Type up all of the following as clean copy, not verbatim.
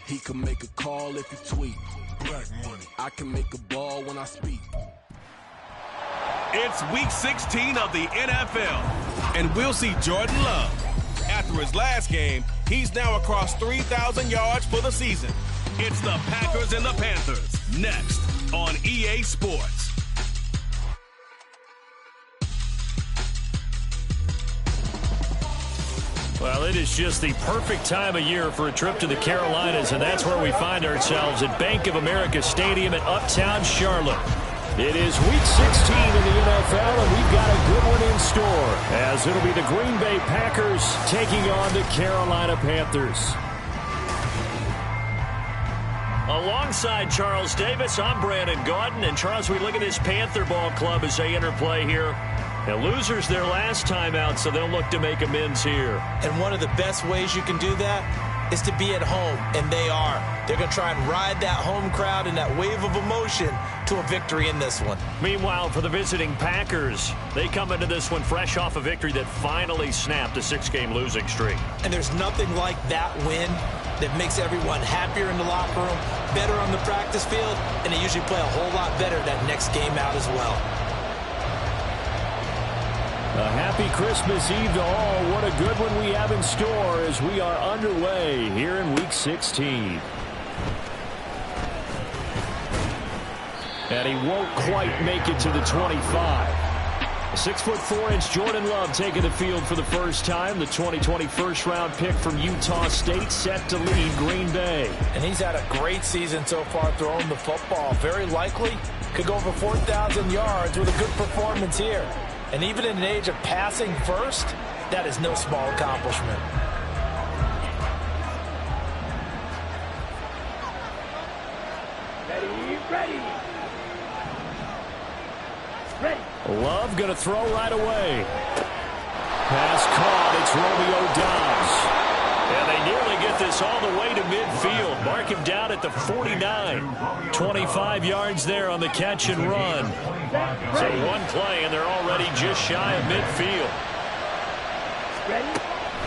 He can make a call if you tweet. Black money. I can make a ball when I speak. It's week 16 of the NFL, and we'll see Jordan Love. After his last game, he's now across 3,000 yards for the season. It's the Packers and the Panthers, next on EA Sports. Well, it is just the perfect time of year for a trip to the Carolinas, and that's where we find ourselves at Bank of America Stadium in Uptown Charlotte. It is week 16 in the NFL, and we've got a good one in store, as it'll be the Green Bay Packers taking on the Carolina Panthers. Alongside Charles Davis, I'm Brandon Gaudin, and Charles, we look at this Panther ball club as they enter play here. And losers their last time out, so they'll look to make amends here. And one of the best ways you can do that is to be at home, and they are. They're going to try and ride that home crowd and that wave of emotion to a victory in this one. Meanwhile, for the visiting Packers, they come into this one fresh off a victory that finally snapped a 6-game losing streak. And there's nothing like that win that makes everyone happier in the locker room, better on the practice field, and they usually play a whole lot better that next game out as well. A happy Christmas Eve to all. What a good one we have in store as we are underway here in Week 16. And he won't quite make it to the 25. 6'4" Jordan Love taking the field for the first time. The 2020 first-round pick from Utah State set to lead Green Bay. And he's had a great season so far throwing the football. Very likely could go over 4,000 yards with a good performance here. And even in an age of passing first, that is no small accomplishment. Ready. Love going to throw right away. Pass caught. It's Romeo Doubs. And they nearly get this all the way to midfield. Mark him down at the 49. 25 yards there on the catch and run. So one play, and they're already just shy of midfield.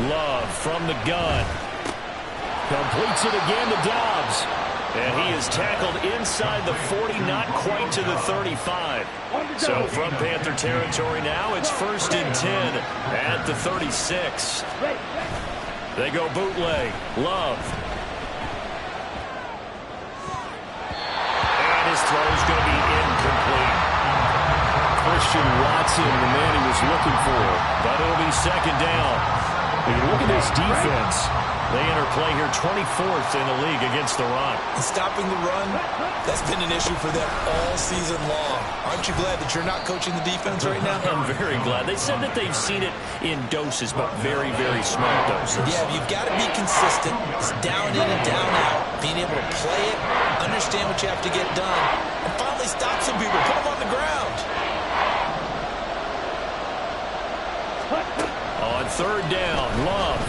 Love from the gun. Completes it again to Doubs. And he is tackled inside the 40, not quite to the 35. So from Panther territory now, it's 1st and 10 at the 36. They go bootleg. Love. And his throw is going to be incomplete. Christian Watson, the man he was looking for. But it'll be 2nd down. When you look at this defense, they enter play here 24th in the league against the run. And stopping the run, that's been an issue for them all season long. Aren't you glad that you're not coaching the defense right now? I'm very glad. They said that they've seen it in doses, but very, very small doses. Yeah, you've got to be consistent. It's down in and down out. Being able to play it, understand what you have to get done, and finally stop some people, put them on the ground. On 3rd down, Love.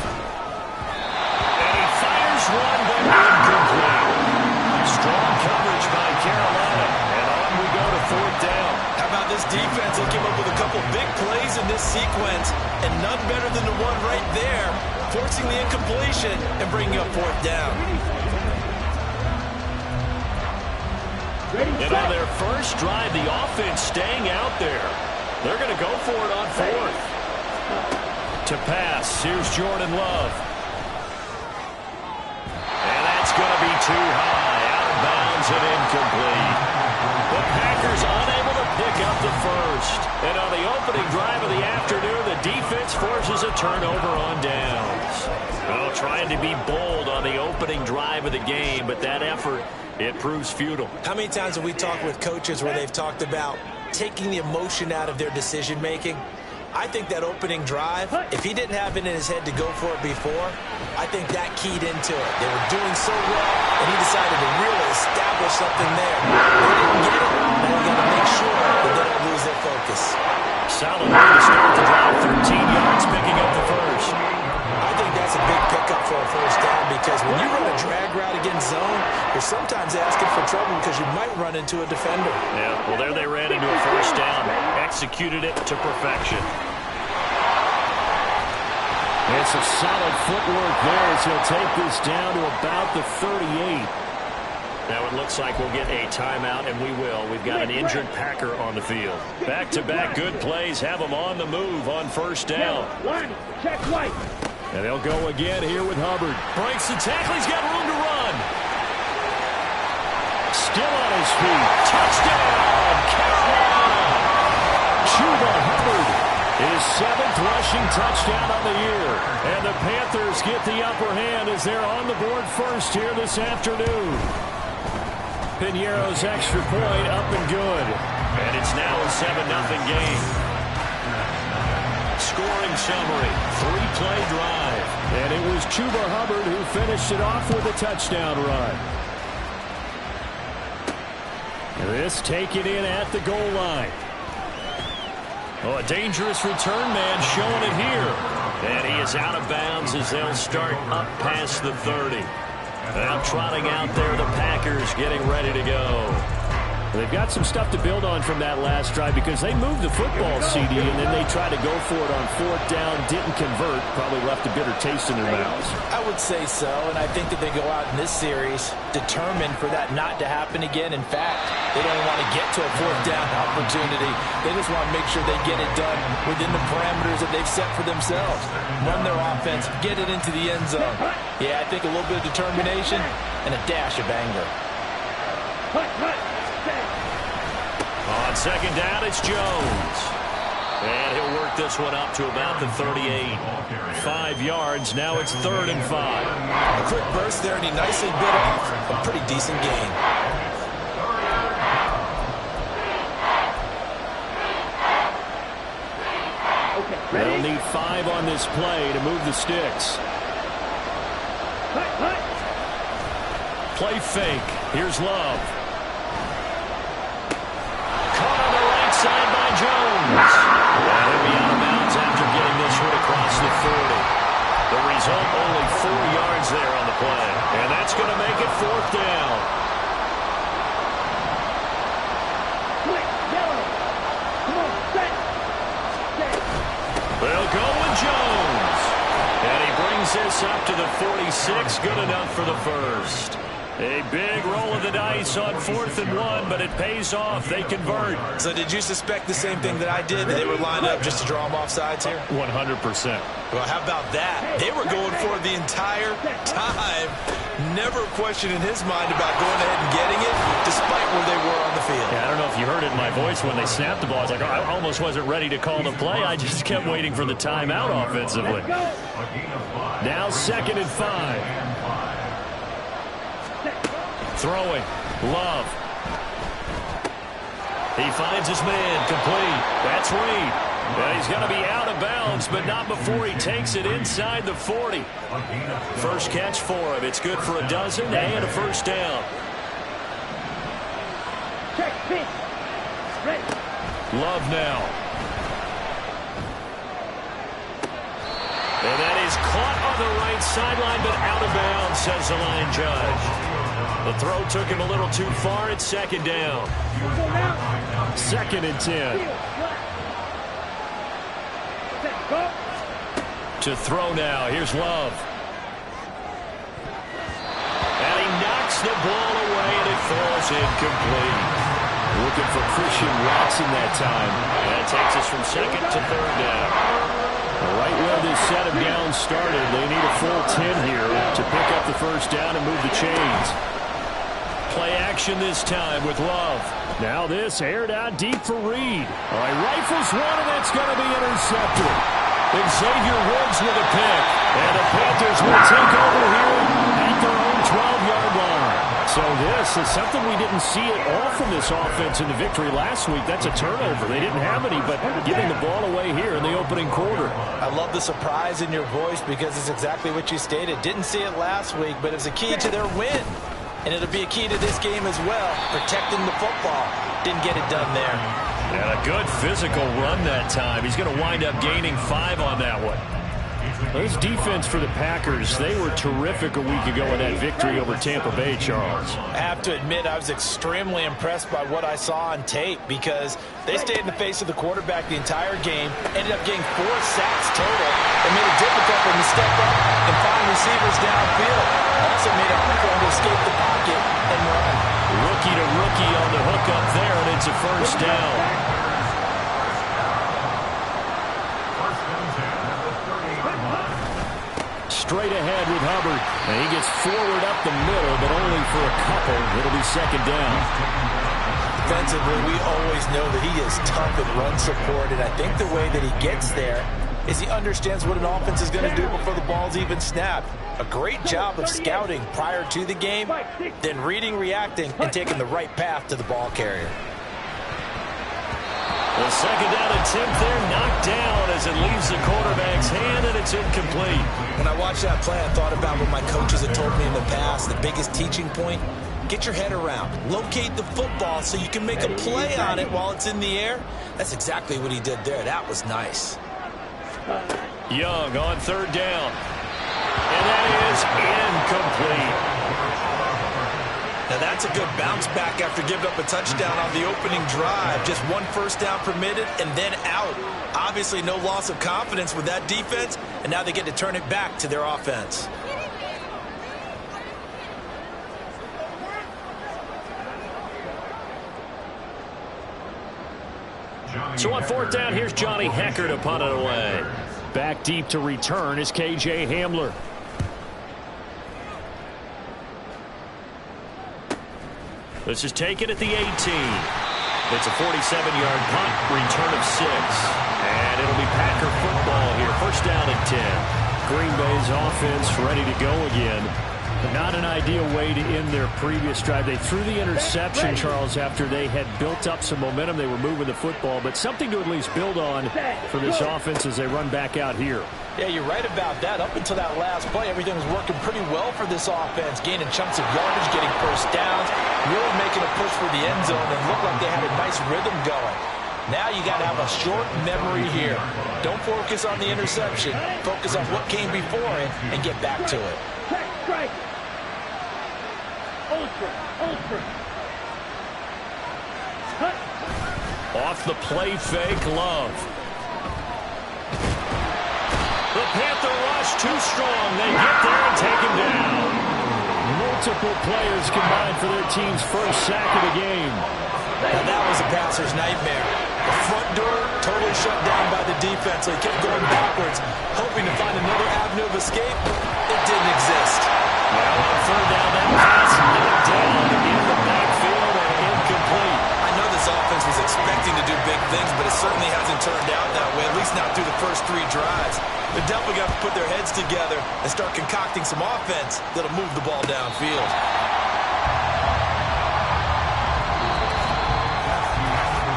And he fires one, but incomplete. Strong coverage by Carolina. And on we go to 4th down. How about this defense? They came up with a couple big plays in this sequence, and none better than the one right there, forcing the incompletion and bringing up 4th down. And on their first drive, the offense staying out there. They're going to go for it on 4th. To pass, here's Jordan Love. And that's going to be too high, out of bounds and incomplete. The Packers unable to pick up the first. And on the opening drive of the afternoon, the defense forces a turnover on downs. Well, trying to be bold on the opening drive of the game, but that effort, it proves futile. How many times have we talked with coaches where they've talked about taking the emotion out of their decision-making? I think that opening drive, if he didn't have it in his head to go for it before, I think that keyed into it. They were doing so well, and he decided to really establish something there. They didn't get it, and they're going to make sure that they don't lose their focus. Solid way to start the drive, 13 yards, picking up the first. I think that's a big pickup for a first down, because when you run a drag route against zone, you're sometimes asking for trouble because you might run into a defender. Yeah, well, there they ran into a first down. Executed it to perfection. And some solid footwork there as he'll take this down to about the 38. Now it looks like we'll get a timeout, and we will. We've got an injured Packer on the field. Back-to-back good plays have them on the move on first down. Check white. And they'll go again here with Hubbard. Breaks the tackle. He's got room to run. Still on his feet. Touchdown, Carolina. Chuba Hubbard, his 7th rushing touchdown on the year. And the Panthers get the upper hand as they're on the board first here this afternoon. Piñeiro's extra point up and good. And it's now a 7-0 game. Scoring summary, 3-play drive. And it was Chuba Hubbard who finished it off with a touchdown run. This taken in at the goal line. Oh, a dangerous return man showing it here. And he is out of bounds as they'll start up past the 30. Now trotting out there, the Packers getting ready to go. They've got some stuff to build on from that last drive because they moved the football, CD, and then they tried to go for it on 4th down, didn't convert, probably left a bitter taste in their mouths. I would say so, and I think that they go out in this series determined for that not to happen again. In fact, they don't want to get to a 4th down opportunity. They just want to make sure they get it done within the parameters that they've set for themselves. Run their offense, get it into the end zone. Yeah, I think a little bit of determination and a dash of anger. On 2nd down, it's Jones. And he'll work this one up to about the 38. 5 yards. Now it's 3rd and 5. A quick burst there, and he nicely bit off a pretty decent gain. They'll need 5 on this play to move the sticks. Play fake. Here's Love. Side by Jones. And he'll be out of bounds after getting this one across the 40. The result, only 4 yards there on the play. And that's going to make it 4th down. They'll go with Jones. And he brings this up to the 46. Good enough for the first. A big roll of the dice on 4th and 1, but it pays off. They convert. So did you suspect the same thing that I did, that they were lined up just to draw them off sides here? 100%. Well, how about that? They were going for it the entire time. Never a question in his mind about going ahead and getting it, despite where they were on the field. Yeah, I don't know if you heard it in my voice when they snapped the ball. I was like, I almost wasn't ready to call the play. I just kept waiting for the timeout offensively. Now 2nd and 5. Throwing. Love. He finds his man. Complete. That's Reed. And he's going to be out of bounds, but not before he takes it inside the 40. First catch for him. It's good for a dozen and a first down. Check, pitch. Ready. Love now. And that is caught on the right sideline, but out of bounds, says the line judge. The throw took him a little too far. It's 2nd down. 2nd and 10. To throw now. Here's Love. And he knocks the ball away, and it falls incomplete. Looking for Christian Watson that time. And that takes us from 2nd to 3rd down. Right where this set of downs started, they need a full 10 here to pick up the first down and move the chains. Play action this time with Love. Now this aired out deep for Reed. All right, rifles one, and that's going to be intercepted. And Xavier Woods with a pick. And the Panthers will take over here at their own 12-yard line. So this is something we didn't see at all from this offense in the victory last week. That's a turnover. They didn't have any, but giving the ball away here in the opening quarter. I love the surprise in your voice because it's exactly what you stated. Didn't see it last week, but it's a key to their win. And it'll be a key to this game as well, protecting the football. Didn't get it done there. And a good physical run that time. He's going to wind up gaining 5 on that one. This defense for the Packers, they were terrific a week ago in that victory over Tampa Bay, Charles. I have to admit, I was extremely impressed by what I saw on tape because they stayed in the face of the quarterback the entire game, ended up getting 4 sacks total, and made it difficult for him to step up and find receivers downfield. Also made it hard for him to escape the pocket and run. Rookie to rookie on the hook up there, and it's a first down. Straight ahead with Hubbard. And he gets forward up the middle, but only for a couple. It'll be second down. Defensively, we always know that he is tough at run support, and I think the way that he gets there is he understands what an offense is going to do before the ball's even snapped. A great job of scouting prior to the game, then reading, reacting, and taking the right path to the ball carrier. The second down attempt there knocked down as it leaves the quarterback's hand, and it's incomplete. When I watched that play, I thought about what my coaches had told me in the past. The biggest teaching point, get your head around. Locate the football so you can make a play on it while it's in the air. That's exactly what he did there. That was nice. Young on third down. And that is incomplete. Now that's a good bounce back after giving up a touchdown on the opening drive. Just 1 first down permitted and then out. Obviously no loss of confidence with that defense, and now they get to turn it back to their offense. So on fourth down, here's Johnny Hecker to punt it away. Back deep to return is K.J. Hamler. This is taken at the 18. It's a 47-yard punt, return of 6. And it'll be Packer football here. First down and 10. Green Bay's offense ready to go again. But not an ideal way to end their previous drive. They threw the interception, Charles, after they had built up some momentum. They were moving the football, but something to at least build on for this offense as they run back out here. Yeah, you're right about that. Up until that last play, everything was working pretty well for this offense, gaining chunks of yardage, getting first downs, really making a push for the end zone, and looked like they had a nice rhythm going. Now you got to have a short memory here. Don't focus on the interception. Focus on what came before it and get back to it. Strike. Ultra. Off the play fake, Love. The Panther rush too strong. They get there and take him down. Multiple players combined for their team's first sack of the game. Now that was a passer's nightmare. The front door totally shut down by the defense, so he kept going backwards, hoping to find another avenue of escape. It didn't exist. Now on third down, that pass knocked down in the backfield and incomplete. I know this offense was expecting to do big things, but it certainly hasn't turned out that way, at least not through the first 3 drives. They're definitely going to put their heads together and start concocting some offense that'll move the ball downfield.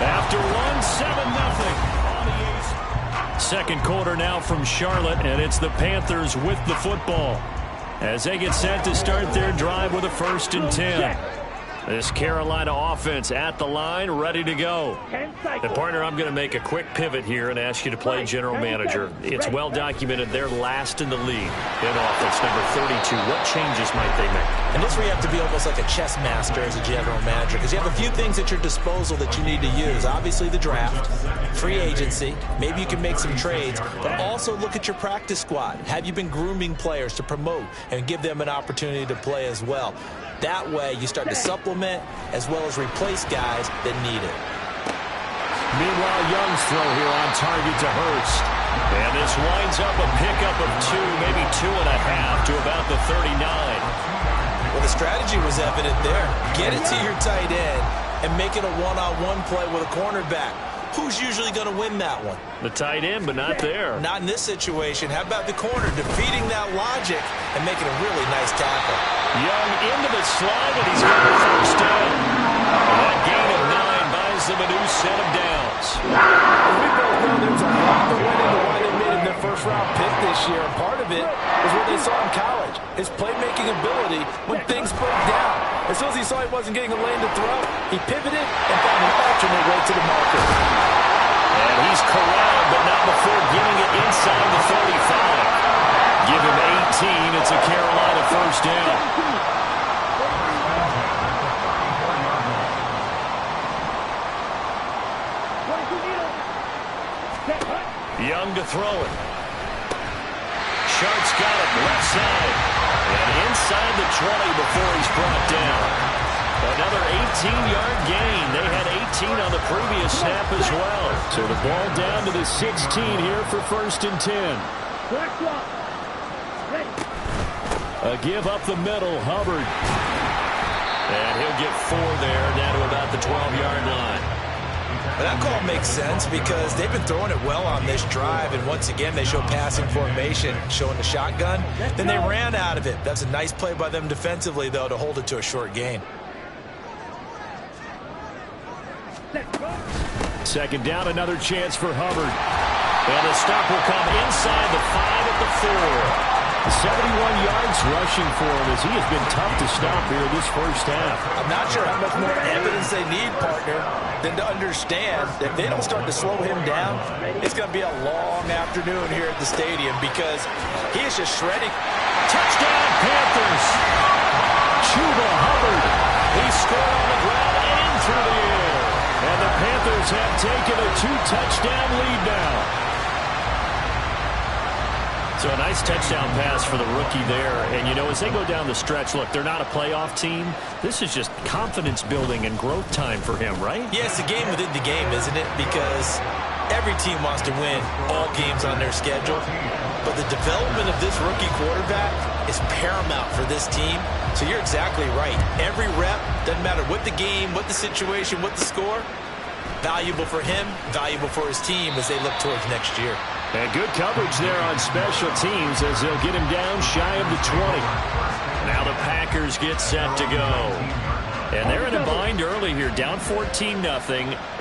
After 1-7-0. Second quarter now from Charlotte, and it's the Panthers with the football as they get set to start their drive with a 1st and 10. This Carolina offense at the line, ready to go. And partner, I'm going to make a quick pivot here and ask you to play general manager. It's well documented they're last in the league in offense, number 32. What changes might they make? And this is where you have to be almost like a chess master as a general manager, because you have a few things at your disposal that you need to use. Obviously the draft, free agency, maybe you can make some trades, but also look at your practice squad. Have you been grooming players to promote and give them an opportunity to play as well? That way you start to supplement as well as replace guys that need it. Meanwhile, Young's throw here on target to Hurst. And this winds up a pickup of 2, maybe 2.5 to about the 39. Well, the strategy was evident there. Get it to your tight end and make it a one-on-one play with a cornerback. Who's usually going to win that one? The tight end, but not there. Not in this situation. How about the corner defeating that logic and making a really nice tackle? Young into the slide, and he's got the first down. That gain of 9 buys them a new set of downs. We both know there's a lot that went into why they made him their first-round pick this year. And part of it was what they saw in college, his playmaking ability when things broke down. As soon as he saw he wasn't getting a lane to throw, he pivoted and found an alternate way to the market. And he's corralled, but not before getting it inside the 35. Give him 18. It's a Carolina first down. Young to throw it. Sharp's got it left side. And inside the 20 before he's brought down. Another 18-yard gain. They had 18 on the previous snap as well. So the ball down to the 16 here for 1st and 10. A give up the middle, Hubbard. And he'll get 4 there, down to about the 12-yard line. But that call makes sense because they've been throwing it well on this drive, and once again they show passing formation, showing the shotgun. Then they ran out of it. That's a nice play by them defensively, though, to hold it to a short gain. Second down, another chance for Hubbard. And the stop will come inside the 5 at the 4. 71 yards rushing for him as he has been tough to stop here this first half. I'm not sure how much more evidence they need, partner, than to understand that if they don't start to slow him down, it's going to be a long afternoon here at the stadium because he is just shredding. Touchdown, Panthers! Chuba Hubbard. He scored on the ground and through the air. And the Panthers have taken a 2-touchdown lead now. So a nice touchdown pass for the rookie there. And, you know, as they go down the stretch, look, they're not a playoff team. This is just confidence building and growth time for him, right? Yeah, it's a game within the game, isn't it? Because every team wants to win all games on their schedule. But the development of this rookie quarterback is paramount for this team. So you're exactly right. Every rep, doesn't matter what the game, what the situation, what the score, valuable for him, valuable for his team as they look towards next year. And good coverage there on special teams as they'll get him down shy of the 20. Now the Packers get set to go. And they're in a bind early here, down 14-0.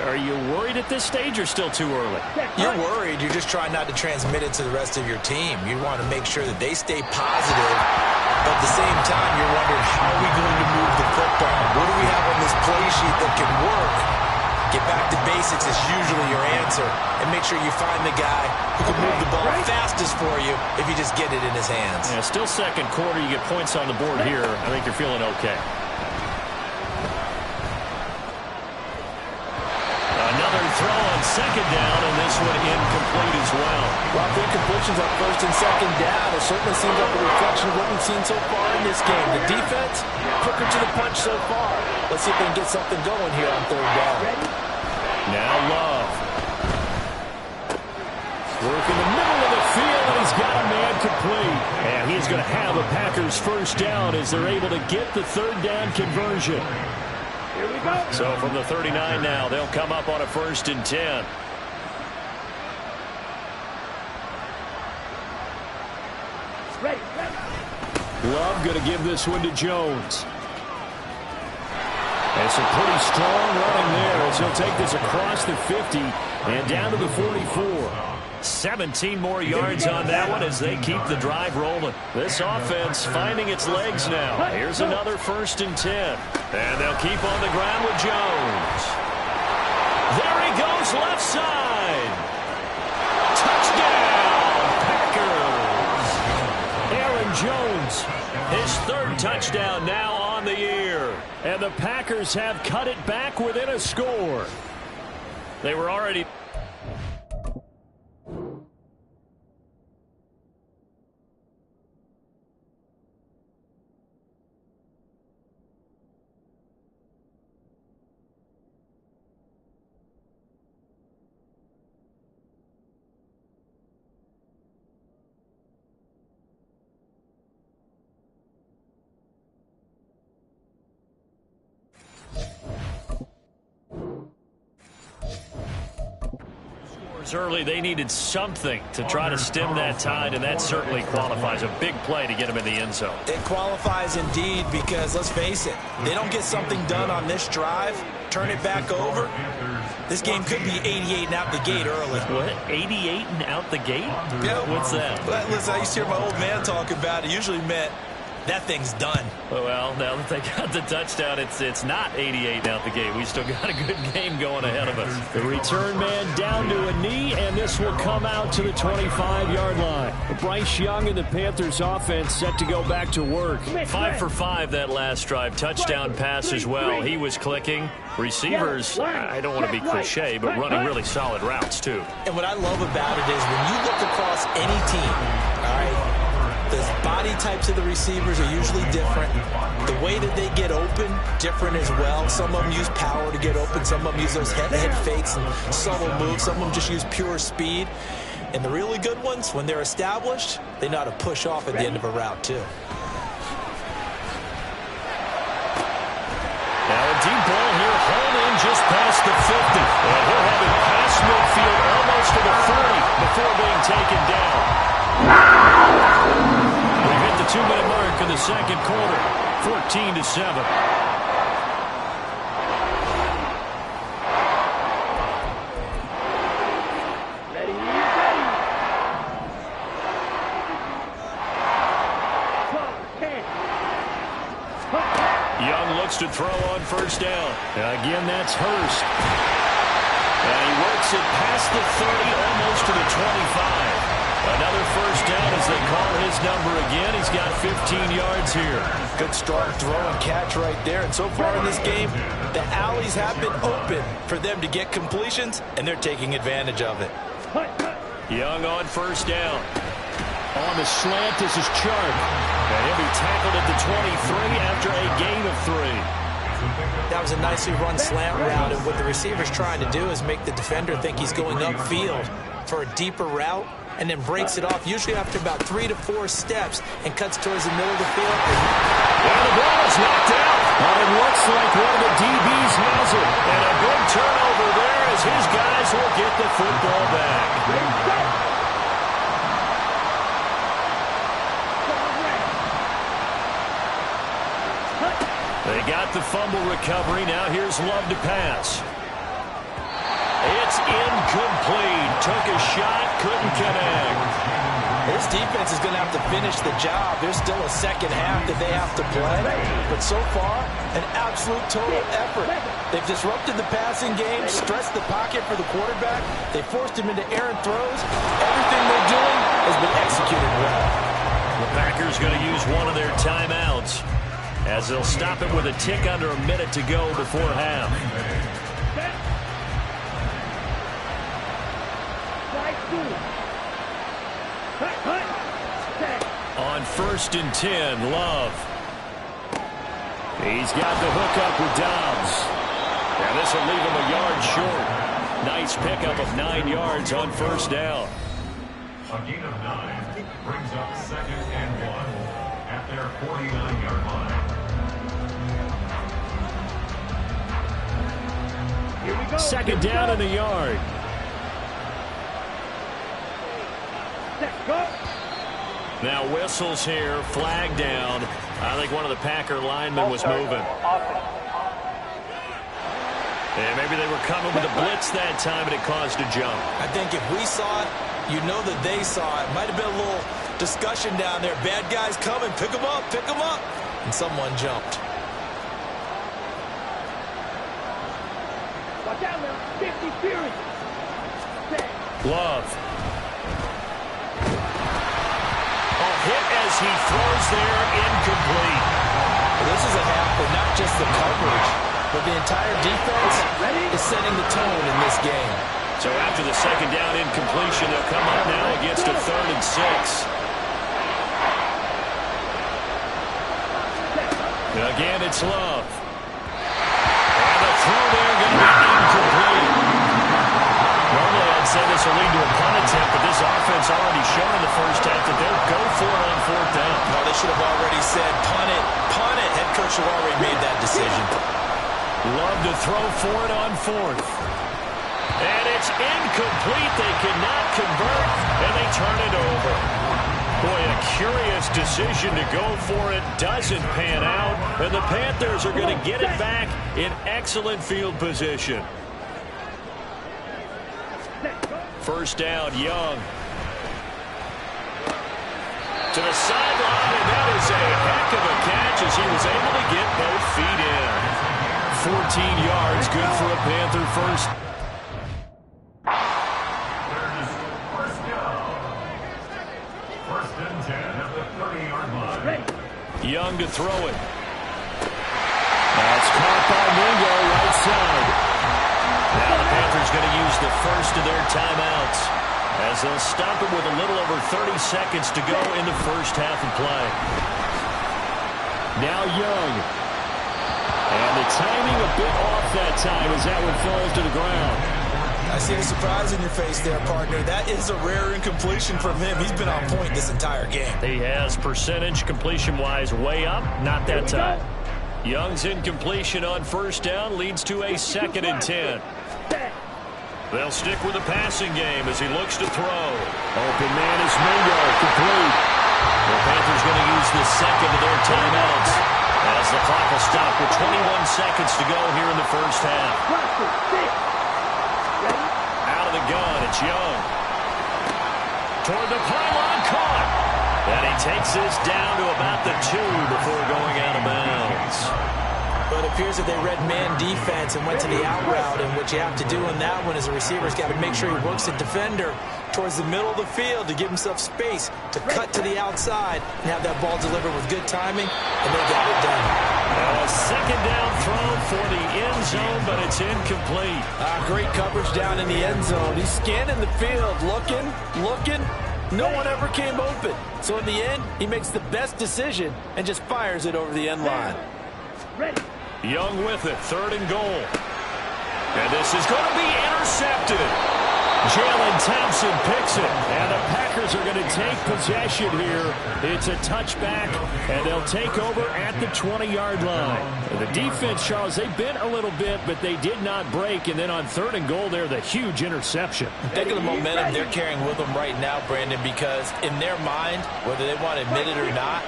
Are you worried at this stage or still too early? You're worried. You're just trying not to transmit it to the rest of your team. You want to make sure that they stay positive. But at the same time, you're wondering, how are we going to move the football? What do we have on this play sheet that can work? Get back to basics is usually your answer. And make sure you find the guy who can move the ball fastest for you if you just get it in his hands. Yeah, still second quarter. You get points on the board here. I think you're feeling okay. Another throw on second down, and this one incomplete as well. Well, the incompletions on 1st and 2nd down. It certainly seems like a reflection of what we've seen so far in this game. The defense, quicker to the punch so far. Let's see if they can get something going here on 3rd down. Now Love. Work in the middle of the field, and he's got a man complete. And he's going to have a Packers first down as they're able to get the 3rd down conversion. Here we go. So from the 39 now, they'll come up on a 1st and 10. Ready. Love going to give this one to Jones. And some pretty strong running there as he'll take this across the 50 and down to the 44. 17 more yards on that one as they keep the drive rolling. This offense finding its legs now. Here's another 1st and 10. And they'll keep on the ground with Jones. There he goes left side. Touchdown, Packers. Aaron Jones, his 3rd touchdown now on the year. And the Packers have cut it back within a score. They were already... early, they needed something to try to stem that tide, and that certainly qualifies. A big play to get them in the end zone. It qualifies indeed because, let's face it, they don't get something done on this drive, turn it back over, this game could be 88 and out the gate early. What? 88 and out the gate? Yeah. What's that? Listen, I used to hear my old man talk about it. Usually meant that thing's done. Well, now that they got the touchdown, it's not 88 out the gate. We still got a good game going ahead of us. The return man down to a knee, and this will come out to the 25-yard line. Bryce Young and the Panthers offense set to go back to work. 5 for 5 that last drive. Touchdown pass as well. He was clicking. Receivers, I don't want to be cliche, but running really solid routes, too. And what I love about it is when you look across any team, all right, the body types of the receivers are usually different. The way that they get open, different as well. Some of them use power to get open. Some of them use those head fakes and subtle moves. Some of them just use pure speed. And the really good ones, when they're established, they know how to push off at the end of a route, too. Now a deep ball here, hauled in just past the 50. And he'll have it past midfield almost to the 40 before being taken down. We've hit the 2-minute mark in the second quarter, 14-7. Young looks to throw on first down. Again, that's Hurst. And he works it past the 30, almost to the 25. Another first down as they call his number again. He's got 15 yards here. Good strong throw and catch right there. And so far in this game, the alleys have been open for them to get completions, and they're taking advantage of it. Young on first down. On the slant, this is Chark. And he'll be tackled at the 23 after a gain of 3. That was a nicely run slant route, and what the receiver's trying to do is make the defender think he's going upfield for a deeper route, and then breaks it off, usually after about 3 to 4 steps, and cuts towards the middle of the field. And the ball is knocked out. Well, it looks like one of the DBs has it. And a big turnover there as his guys will get the football back. They got the fumble recovery. Now here's Love to pass. It's incomplete. Took a shot, couldn't connect. This defense is going to have to finish the job. There's still a second half that they have to play. But so far, an absolute total effort. They've disrupted the passing game, stressed the pocket for the quarterback. They forced him into errant throws. Everything they're doing has been executed well. The Packers going to use one of their timeouts as they'll stop it with a tick under a minute to go before half. On 1st and 10, Love. He's got the hook up with Dobbs. And this will leave him a yard short. Nice pickup of 9 yards on first down. A gain of 9 brings up 2nd and 1 at their 49-yard line. Here we go. Second down in the yard. Go. Now whistles here, flag down. I think one of the Packer linemen was moving. And maybe they were coming with a blitz that time and it caused a jump. I think if we saw it, you know that they saw it. Might have been a little discussion down there. Bad guys coming, pick them up, pick them up. And someone jumped. Watch out now. 50 Fury. Love. Hit as he throws there, incomplete. Well, this is a half for not just the coverage, but the entire defense is setting the tone in this game. So after the second down incompletion, they'll come up now against a 3rd and 6. Again, it's Love. And the throw there going to be incomplete. Normally, I'd say this will lead to a punt attempt, but this offense already shown in the first half that they'll go for it on 4th down. No, they should have already said, punt it, punt it. Head coach should have already made that decision. Love to throw for it on 4th. And it's incomplete. They cannot convert, and they turn it over. Boy, a curious decision to go for it. Doesn't pan out, and the Panthers are going to get it back in excellent field position. First down, Young. To the sideline, and that is a heck of a catch as he was able to get both feet in. 14 yards, good for a Panther first. First and 10 at the 30-yard line. Young to throw it. That's caught by Mingo, right side. Now the Panthers going to use the first of their timeouts as they'll stop it with a little over 30 seconds to go in the first half of play. Now Young. And the timing a bit off that time as that one falls to the ground. I see the surprise in your face there, partner. That is a rare incompletion from him. He's been on point this entire game. He has percentage completion-wise way up, not that time. Young's incompletion on first down leads to a 2nd and 10. They'll stick with the passing game as he looks to throw. Open man is Mingo, complete. The Panthers going to use the second of their timeouts as the clock will stop with 21 seconds to go here in the first half. Out of the gun, it's Young. Toward the pylon, caught. And he takes this down to about the 2 before going out of bounds. But it appears that they read man defense and went to the out route, and what you have to do in that one is a receiver's got to make sure he works the defender towards the middle of the field to give himself space to cut to the outside and have that ball delivered with good timing, and they got it done. A second down throw for the end zone, but it's incomplete. Great coverage down in the end zone. He's scanning the field, looking. No one ever came open. So in the end, he makes the best decision and just fires it over the end line. Young with it, 3rd and goal. And this is going to be intercepted. Jalen Thompson picks it, and the Packers are going to take possession here. It's a touchback, and they'll take over at the 20-yard line. The defense, Charles, they bent a little bit, but they did not break. And then on 3rd and goal there, the huge interception. Think of the momentum they're carrying with them right now, Brandon, because in their mind, whether they want to admit it or not,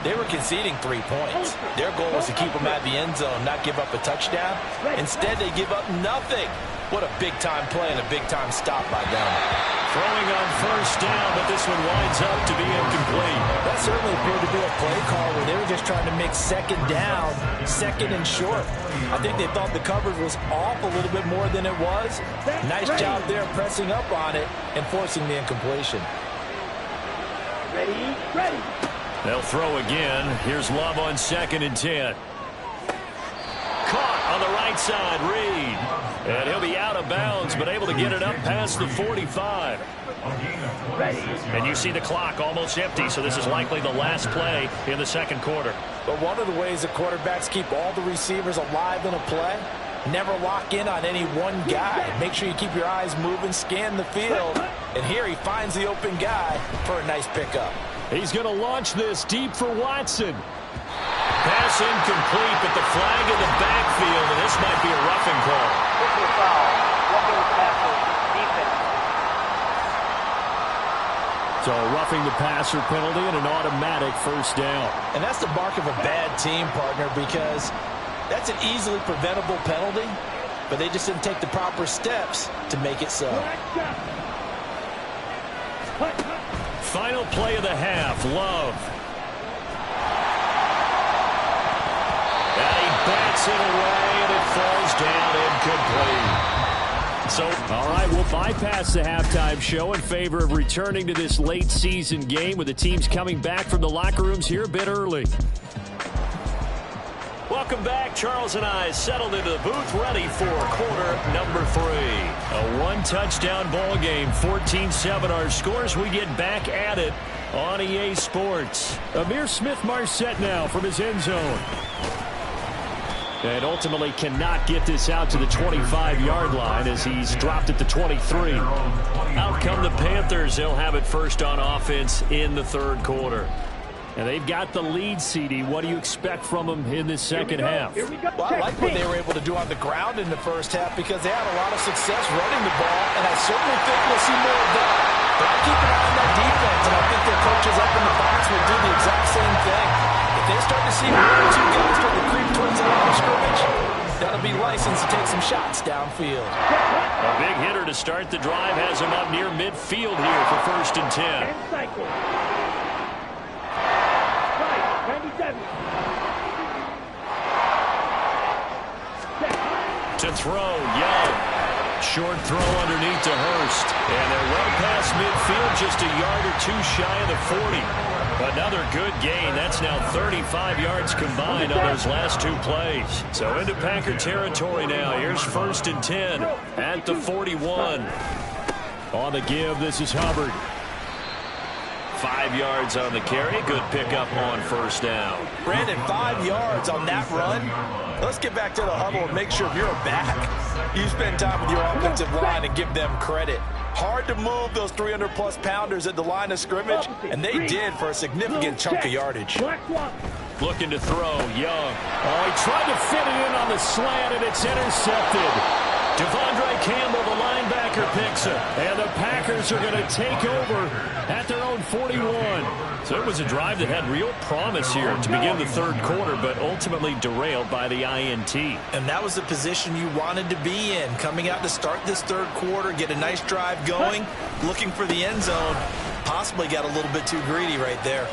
they were conceding 3 points. Their goal was to keep them at the end zone, not give up a touchdown. Instead, they give up nothing. What a big-time play and a big-time stop by them. Throwing on first down, but this one winds up to be incomplete. That certainly appeared to be a play call where they were just trying to make second down, second and short. I think they thought the coverage was off a little bit more than it was. Nice job there pressing up on it and forcing the incompletion. Ready. They'll throw again. Here's Love on 2nd and 10. Caught on the right side, Reed. And he'll be out of bounds, but able to get it up past the 45. And you see the clock almost empty, so this is likely the last play in the second quarter. But one of the ways the quarterbacks keep all the receivers alive in a play, never lock in on any one guy. Make sure you keep your eyes moving, scan the field. And here he finds the open guy for a nice pickup. He's going to launch this deep for Watson. Pass incomplete, but the flag in the backfield, and this might be a roughing call. So a roughing the passer penalty and an automatic first down. And that's the mark of a bad team, partner, because that's an easily preventable penalty, but they just didn't take the proper steps to make it so. Final play of the half, Love. And he bats it away, and it falls down incomplete. So, all right, we'll bypass the halftime show in favor of returning to this late season game with the teams coming back from the locker rooms here a bit early. Welcome back. Charles and I settled into the booth ready for quarter number 3. A one-touchdown ball game, 14-7 our scores. We get back at it on EA Sports. Amir Smith-Marset now from his end zone. And ultimately cannot get this out to the 25-yard line as he's dropped at the 23. Out come the Panthers. They'll have it first on offense in the third quarter. And they've got the lead, CD. What do you expect from them in this second half? Well, I like what they were able to do on the ground in the first half because they had a lot of success running the ball, and I certainly think we'll see more of that. But I keep an eye on that defense, and I think their coaches up in the box will do the exact same thing. If they start to see one or two guys start to creep towards the line of scrimmage, that'll be licensed to take some shots downfield. A big hitter to start the drive has him up near midfield here for 1st and 10. To throw, Young. Short throw underneath to Hurst. And they're well past midfield, just a yard or two shy of the 40. Another good gain. That's now 35 yards combined on those last two plays. So into Packer territory now. Here's 1st and 10 at the 41. On the give, this is Hubbard. 5 yards on the carry. Good pickup on 1st down. Brandon, 5 yards on that run. Let's get back to the huddle and make sure if you're a back, you spend time with your offensive line and give them credit. Hard to move those 300-plus pounders at the line of scrimmage, and they did for a significant chunk of yardage. Looking to throw, Young. Oh, he tried to fit it in on the slant, and it's intercepted. Devondre Campbell, the linebacker, picks it. And the Packers are going to take over at their own 41. So it was a drive that had real promise here to begin the 3rd quarter, but ultimately derailed by the INT. And that was the position you wanted to be in, coming out to start this 3rd quarter, get a nice drive going, looking for the end zone. Possibly got a little bit too greedy right there.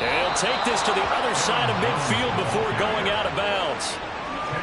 And he'll take this to the other side of midfield before going out of bounds.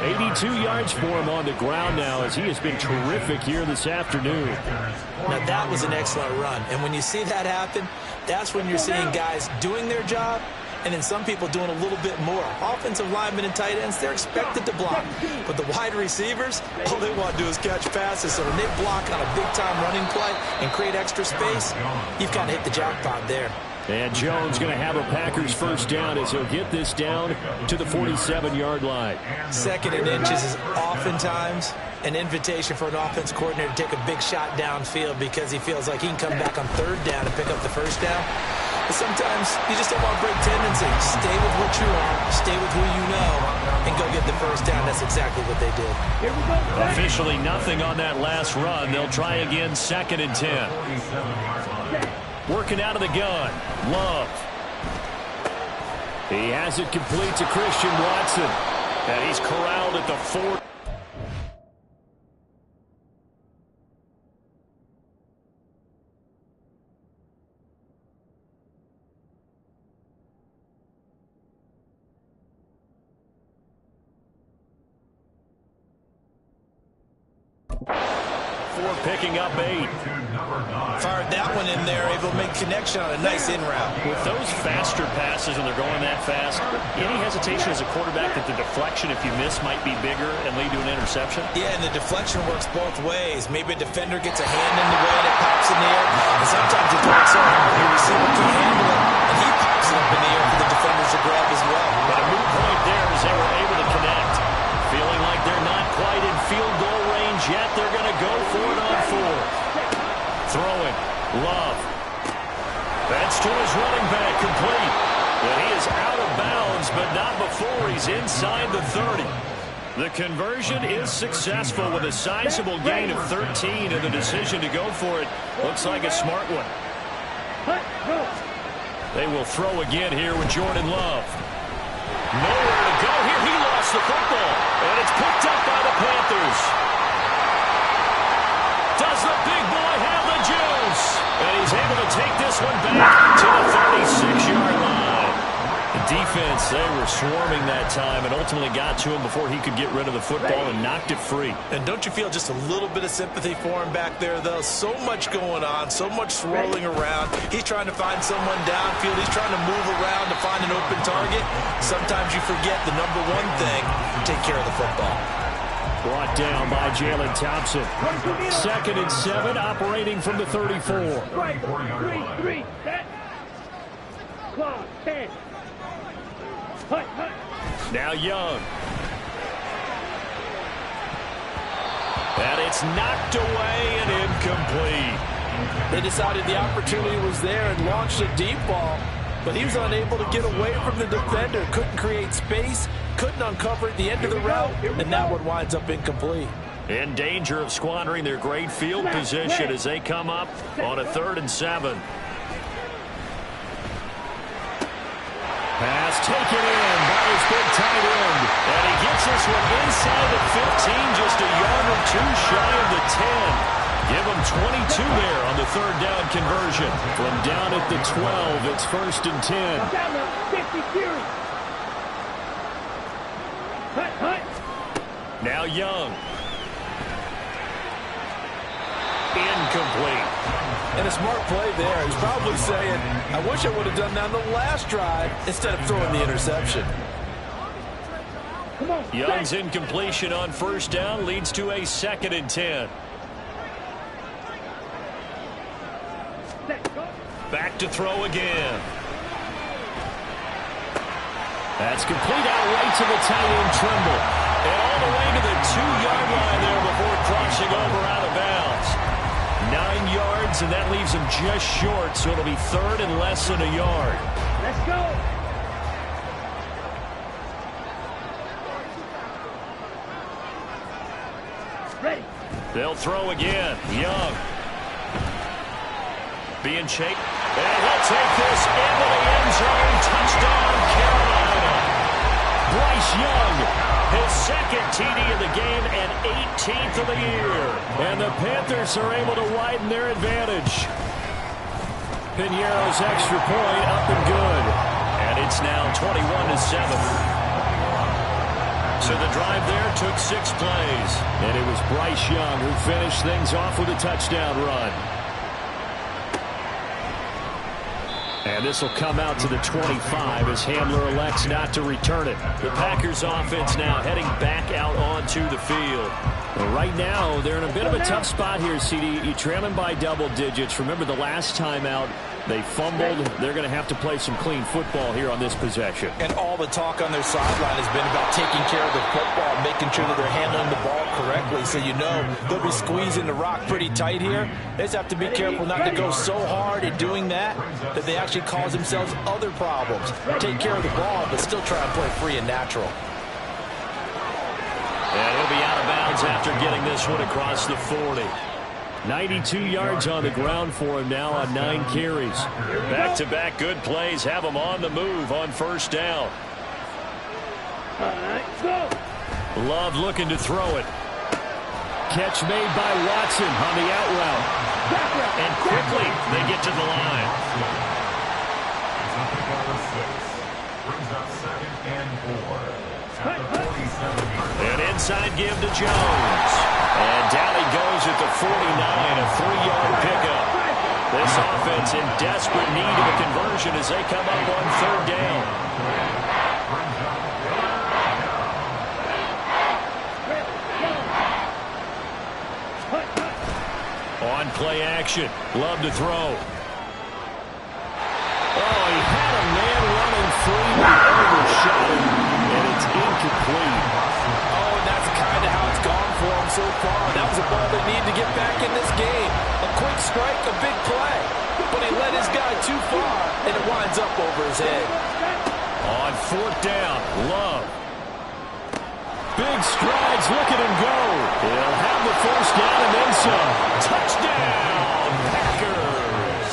82 yards for him on the ground now, as he has been terrific here this afternoon. Now that was an excellent run, and when you see that happen, that's when you're seeing guys doing their job, and then some people doing a little bit more. Offensive linemen and tight ends, they're expected to block, but the wide receivers, all they want to do is catch passes. So when they block on a big-time running play and create extra space, you've kind of hit the jackpot there. And Jones going to have a Packers 1st down as he'll get this down to the 47-yard line. 2nd and inches is oftentimes an invitation for an offense coordinator to take a big shot downfield because he feels like he can come back on 3rd down and pick up the 1st down. But sometimes you just don't want to break tendency. Stay with what you are, stay with who you know, and go get the 1st down. That's exactly what they did. Officially nothing on that last run. They'll try again 2nd and 10. Working out of the gun, Love. He has it complete to Christian Watson. And he's corralled at the 4. Picking up 8. Fired that one in there, able to make connection on a nice in route. With those faster passes and they're going that fast, any hesitation as a quarterback that the deflection, if you miss, might be bigger and lead to an interception? Yeah, and the deflection works both ways. Maybe a defender gets a hand in the way and it pops in the air, and sometimes it throws so hard your receiver can't handle it, and he pops it up in the air for the defenders to grab as well. But a moot point there is they were able to connect. Feeling like they're not quite in field goal range yet, they're going to go for it on 4. Throwing, Love. That's to his running back, complete. And he is out of bounds, but not before he's inside the 30. The conversion is successful with a sizable gain of 13, and the decision to go for it looks like a smart one. They will throw again here with Jordan Love. Nowhere to go here. He lost the football, and it's picked up by the Panthers. Does the big boy have the juice? And he's able to take this one back to the 36-yard line. The defense, they were swarming that time and ultimately got to him before he could get rid of the football and knocked it free. And don't you feel just a little bit of sympathy for him back there, though? So much going on, so much swirling around. He's trying to find someone downfield. He's trying to move around to find an open target. Sometimes you forget the number one thing, take care of the football. Brought down by Jalen Thompson. 2nd and 7, operating from the 34. Right, 3, set. Clock, 10. Hut. Now Young. And it's knocked away and incomplete. They decided the opportunity was there and launched a deep ball, but he was unable to get away from the defender. Couldn't create space, couldn't uncover at the end of the route, and that one winds up incomplete. In danger of squandering their great field position as they come up on a 3rd and 7. Pass taken in by his big tight end. And he gets this one inside the 15, just a yard or two shy of the 10. Give him 22 there on the 3rd down conversion. From down at the 12, it's 1st and 10. Now Young. Incomplete. And a smart play there. He's probably saying, I wish I would have done that on the last drive instead of throwing the interception. Young's incompletion on first down leads to a 2nd and 10. Back to throw again. That's complete out right to the tight end, Trimble. And all the way to the 2-yard line there before crossing over out of bounds. 9 yards, and that leaves him just short, so it'll be 3rd and less than a yard. Let's go. Ready. They'll throw again. Young. Being shaped. And he'll take this into the end zone. Touchdown, Carolina. Bryce Young, his 2nd TD of the game and 18th of the year. And the Panthers are able to widen their advantage. Piñeiro's extra point up and good. And it's now 21-7. So the drive there took 6 plays. And it was Bryce Young who finished things off with a touchdown run. And this will come out to the 25 as Hamler elects not to return it. The Packers offense now heading back out onto the field. Well, right now, they're in a bit of a tough spot here, CD. You're trailing by double digits. Remember the last time out, they fumbled. They're going to have to play some clean football here on this possession. And all the talk on their sideline has been about taking care of the football, making sure that they're handling the ball correctly. So you know they'll be squeezing the rock pretty tight here. They just have to be careful not to go so hard at doing that that they actually cause themselves other problems. Take care of the ball, but still try and play free and natural. And he'll be out of bounds after getting this one across the 40. 92 yards on the ground for him now on 9 carries. Back-to-back good plays have him on the move on first down. Go. Love looking to throw it. Catch made by Watson on the out route. And quickly they get to the line. Brings up 2nd and 4. At the 47-yard. An inside give to Jones. And down he goes at the 49, a 3-yard pickup. This offense in desperate need of a conversion as they come up on 3rd down. On play action. Love to throw. Oh, he had a man running free, but he overshot him, and it's incomplete. Oh, and that's kind of how it's gone for him so far. That was a ball they need to get back in this game. A quick strike, a big play. But he led his guy too far, and it winds up over his head. On 4th down, Love. Big strides, look at him go. He'll have the first down and then some. Touchdown, Packers.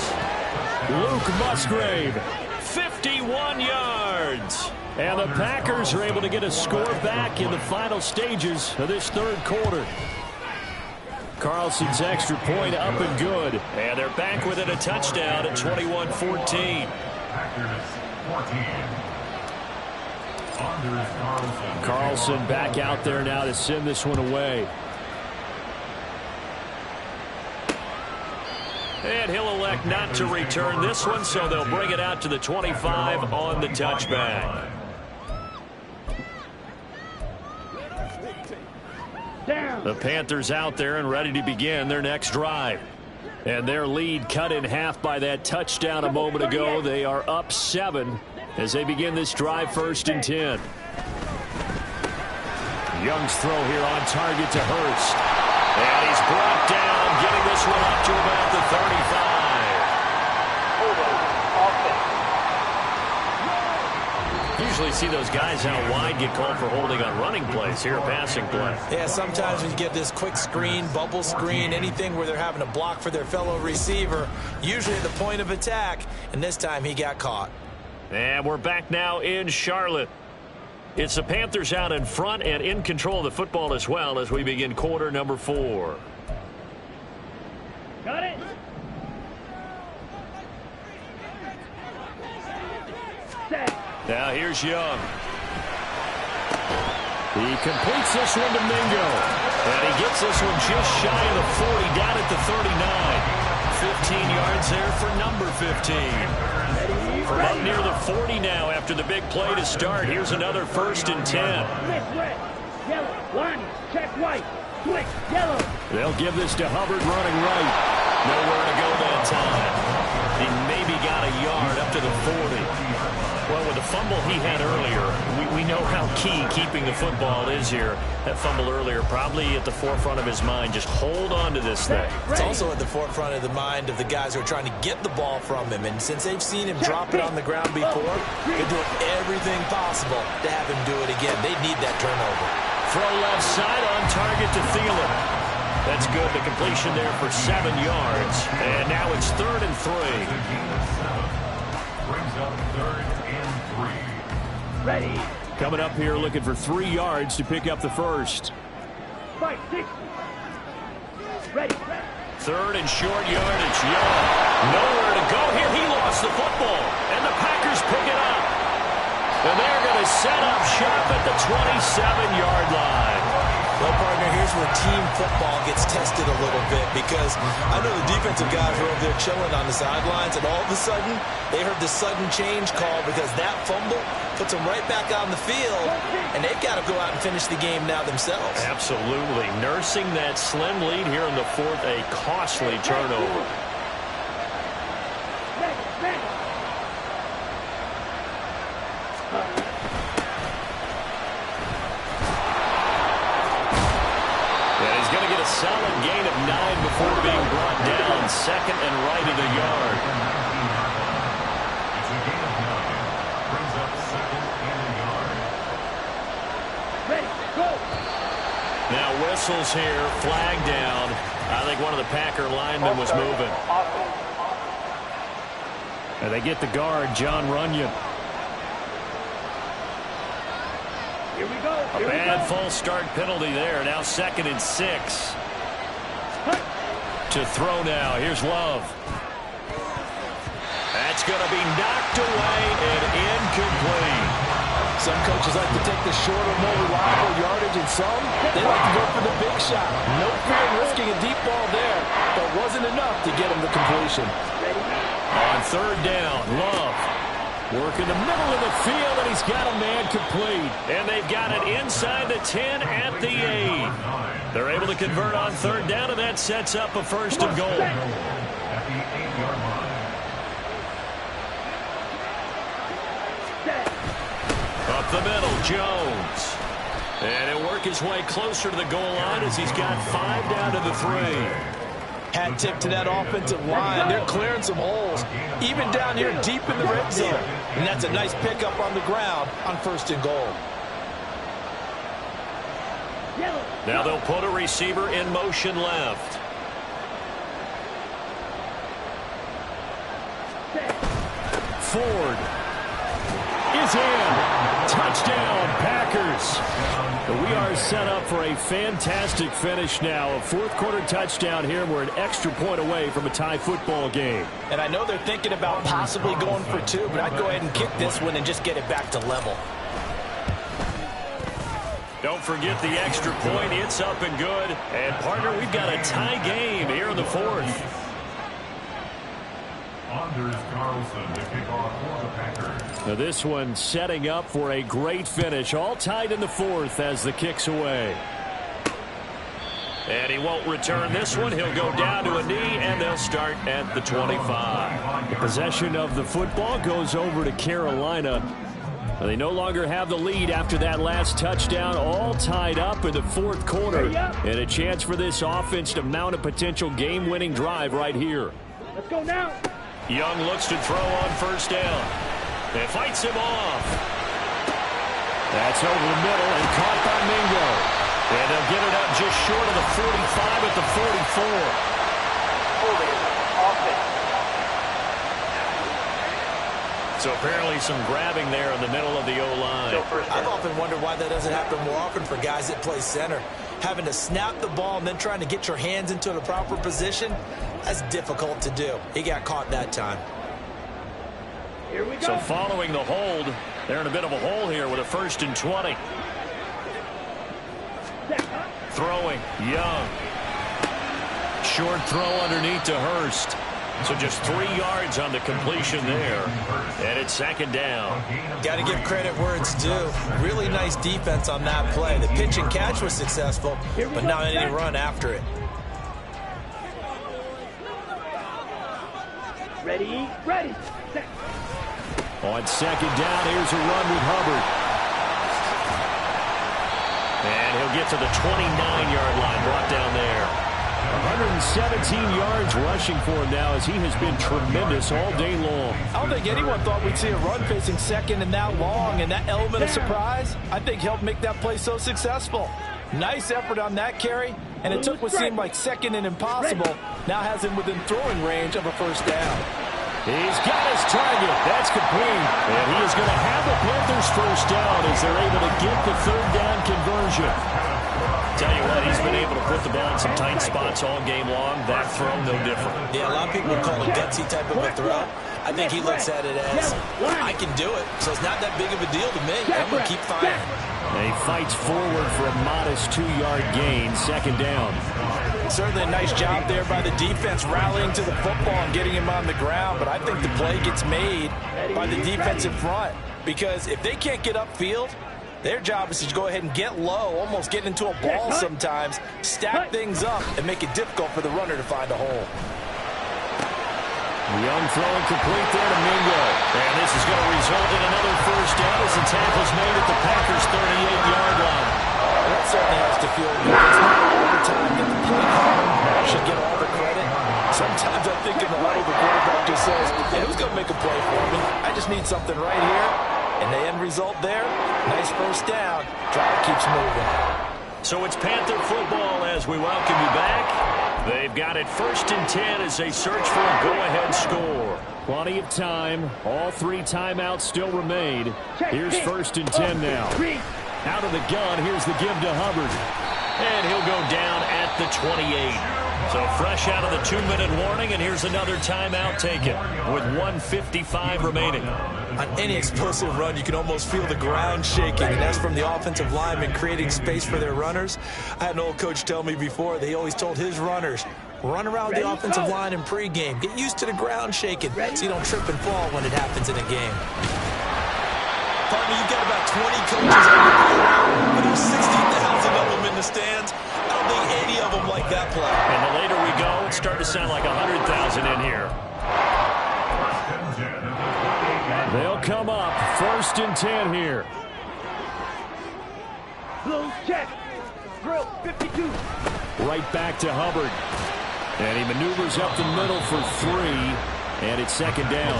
Luke Musgrave, 51 yards. And the Packers are able to get a score back in the final stages of this 3rd quarter. Carlson's extra point up and good. And they're back within a touchdown at 21-14. Packers 14. Carlson back out there now to send this one away. And he'll elect not to return this one, so they'll bring it out to the 25 on the touchback. The Panthers out there and ready to begin their next drive. And their lead cut in half by that touchdown a moment ago. They are up 7 as they begin this drive 1st and 10. Young's throw here on target to Hurst. And he's brought down, getting this one up to about the 35. Usually see those guys out wide get called for holding on running plays. Here a passing play. Yeah, sometimes when you get this quick screen, bubble screen, anything where they're having to block for their fellow receiver, usually at the point of attack, and this time he got caught. And we're back now in Charlotte. It's the Panthers out in front and in control of the football as well as we begin quarter number 4. Got it. Now here's Young. He completes this one to Mingo. And he gets this one just shy of the 40, down at the 39. 15 yards there for number 15. From up near the 40 now after the big play to start. Here's another 1st and 10. Yellow, line, check white, switch, yellow. They'll give this to Hubbard running right. Nowhere to go that time. He maybe got a yard up to the 40. Well, with the fumble he had earlier, we know how key keeping the football is here. That fumble earlier probably at the forefront of his mind. Just hold on to this thing. It's also at the forefront of the mind of the guys who are trying to get the ball from him. And since they've seen him drop it on the ground before, they're doing everything possible to have him do it again. They need that turnover. Throw left side on target to Thielen. That's good. The completion there for 7 yards. And now it's 3rd and 3. Brings up 3rd and 3. Ready. Coming up here looking for 3 yards to pick up the first. 5, 6. Ready. 3rd and short yardage. Young. Nowhere to go here. He lost the football. And the Packers pick it up. And they're going to set up shop at the 27-yard line. Well, partner, here's where team football gets tested a little bit because I know the defensive guys were over there chilling on the sidelines, and all of a sudden, they heard the sudden change call because that fumble puts them right back on the field, and they've got to go out and finish the game now themselves. Absolutely. Nursing that slim lead here in the 4th, a costly turnover. Solid gain of 9 before being brought down. 2nd and right of the yard. It's a gain of 9. Brings up 2nd and a yard. Ready, go. Now whistles here, flag down. I think one of the Packer linemen was moving. And they get the guard, John Runyon. Here we go. A bad false start penalty there. Now 2nd and 6. To throw now. Here's Love. That's going to be knocked away and incomplete. Some coaches like to take the shorter, more reliable yardage, and some, they like to go for the big shot. No fear in risking a deep ball there, but wasn't enough to get him the completion. On 3rd down, Love. Working the middle of the field, and he's got a man complete. And they've got it inside the 10 at the 8. They're able to convert on 3rd down, and that sets up a 1st and goal. At the 8-yard line. Up the middle, Jones. And he'll work his way closer to the goal line as he's got 5 down to the 3. Hat tip to that offensive line. They're clearing some holes, even down here deep in the red zone. And that's a nice pickup on the ground on 1st and goal. Now they'll put a receiver in motion left. Ford is in. Touchdown, Packers. We are set up for a fantastic finish now. A 4th quarter touchdown here. We're an extra point away from a tie football game. And I know they're thinking about possibly going for 2, but I'd go ahead and kick this one and just get it back to level. Don't forget the extra point. It's up and good. And, partner, we've got a tie game here in the 4th. Anders Carlson to kick off for the Packers. Now this one setting up for a great finish. All tied in the 4th as the kick's away. And he won't return this one. He'll go down to a knee, and they'll start at the 25. The possession of the football goes over to Carolina. They no longer have the lead after that last touchdown. All tied up in the 4th quarter. And a chance for this offense to mount a potential game-winning drive right here. Let's go now. Young looks to throw on 1st down. It fights him off. That's over the middle and caught by Mingo. And they'll get it up just short of the 45 at the 44. So apparently some grabbing there in the middle of the O-line. I've often wondered why that doesn't happen more often for guys that play center. Having to snap the ball and then trying to get your hands into the proper position, that's difficult to do. He got caught that time. Here we go. So following the hold, they're in a bit of a hole here with a 1st and 20. throwing. Young. Short throw underneath to Hurst. So just 3 yards on the completion there. And it's second down. Got to give credit where it's due. Really nice defense on that play. The pitch and catch was successful, but not any run after it. Ready, ready. On second down, here's a run with Hubbard. And he'll get to the 29-yard line, brought down there. 117 yards rushing for him now as he has been tremendous all day long. I don't think anyone thought we'd see a run facing second and that long, and that element of surprise, I think, helped make that play so successful. Nice effort on that carry, and it took what seemed like second and impossible, now has him within throwing range of a first down. He's got his target. That's complete. And he is going to have the Panthers first down as they're able to get the third down conversion. Tell you what, he's been able to put the ball in some tight spots all game long. That throw, no different. Yeah, a lot of people would call it gutsy type of a throw. I think he looks at it as, I can do it, so it's not that big of a deal to me. I'm going to keep firing. And he fights forward for a modest 2-yard gain, second down. Certainly a nice job there by the defense rallying to the football and getting him on the ground, but I think the play gets made by the defense in front, because if they can't get upfield, their job is to go ahead and get low, almost get into a ball sometimes, stack things up, and make it difficult for the runner to find a hole. Young throwing complete there to Mingo. And this is going to result in another first down as the tackle's made at the Packers' 38-yard line. That certainly has to feel good. It's not all the time that the play caller should get all the credit. Sometimes I think in the huddle the quarterback just says, hey, who's going to make a play for me? I just need something right here. And the end result there, nice first down. Drive keeps moving. So it's Panther football as we welcome you back. They've got it 1st and 10 as they search for a go-ahead score. Plenty of time. All 3 timeouts still remain. Here's 1st and 10 now. Out of the gun, here's the give to Hubbard. And he'll go down at the 28. So fresh out of the 2-minute warning, and here's another timeout taken with 1:55 remaining. On any explosive run, you can almost feel the ground shaking, and that's from the offensive linemen creating space for their runners. I had an old coach tell me before, they always told his runners, run around the offensive line in pregame. Get used to the ground shaking so you don't trip and fall when it happens in a game. Partner, you've got about 20 coaches on your payroll, but there's 60,000 of them in the stands. I don't think any of them like that play. And the later we go, it's starting to sound like 100,000 in here. They'll come up 1st and 10 here. Blue check. Drill 52. Right back to Hubbard. And he maneuvers up the middle for 3. And it's second down.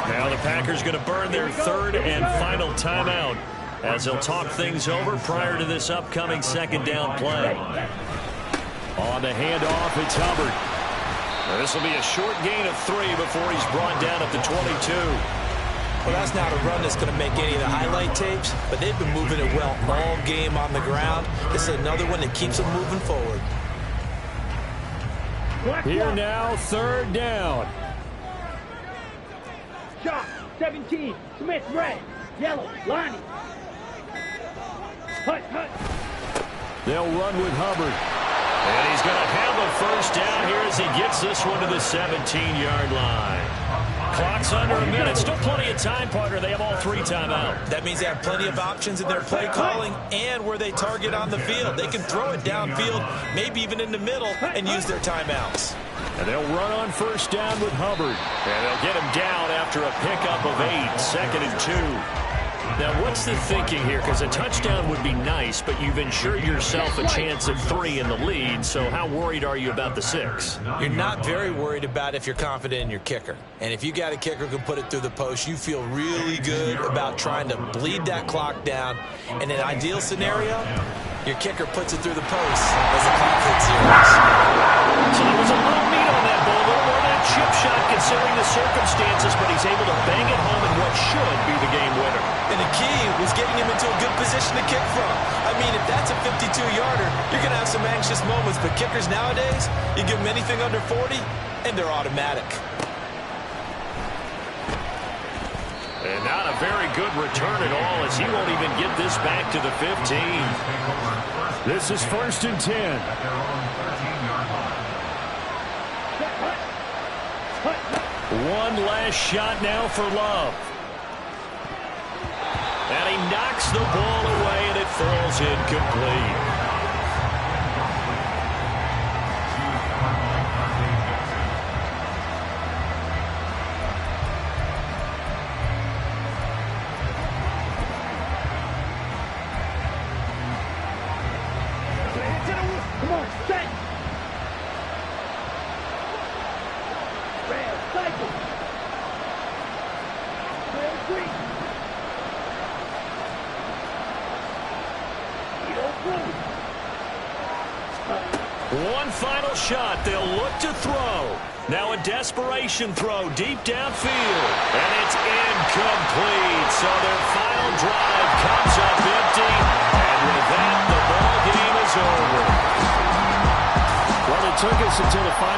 Now the Packers going to burn their 3rd and final timeout as they'll talk things over prior to this upcoming second down play. On the handoff, it's Hubbard. Now, this will be a short gain of 3 before he's brought down at the 22. Well, that's not a run that's going to make any of the highlight tapes, but they've been moving it well all game on the ground. This is another one that keeps them moving forward. Here now, 3rd down. Shot 17. Smith red. Yellow. Lonnie. Hut. They'll run with Hubbard. And he's going to have a first down here as he gets this one to the 17-yard line. Clock's under a minute. Still plenty of time, partner. They have all 3 timeouts. That means they have plenty of options in their play calling and where they target on the field. They can throw it downfield, maybe even in the middle, and use their timeouts. And they'll run on first down with Hubbard. And they'll get him down after a pickup of 8, 2nd and 2. Now, what's the thinking here? Because a touchdown would be nice, but you've ensured yourself a chance at 3 in the lead, so how worried are you about the 6? You're not very worried about if you're confident in your kicker. And if you got a kicker who can put it through the post, you feel really good about trying to bleed that clock down. In an ideal scenario, your kicker puts it through the post as the clock hits 0. So there was a little meat on that ball, a little more than a chip shot considering the circumstances, but he's able to bang it home in what should be the game winner. And the key was getting him into a good position to kick from. I mean, if that's a 52-yarder, you're going to have some anxious moments, but kickers nowadays, you give them anything under 40, and they're automatic. And not a very good return at all as he won't even get this back to the 15. This is 1st and 10. At their own 13-yard line. One last shot now for Love. And he knocks the ball away, and it falls incomplete. Come on, set! Rail, cycle! Rail, green! One final shot. They'll look to throw. Now a desperation throw deep downfield. And it's incomplete. So their final drive comes up empty. And with that, the ball game is over. Well, it took us until the final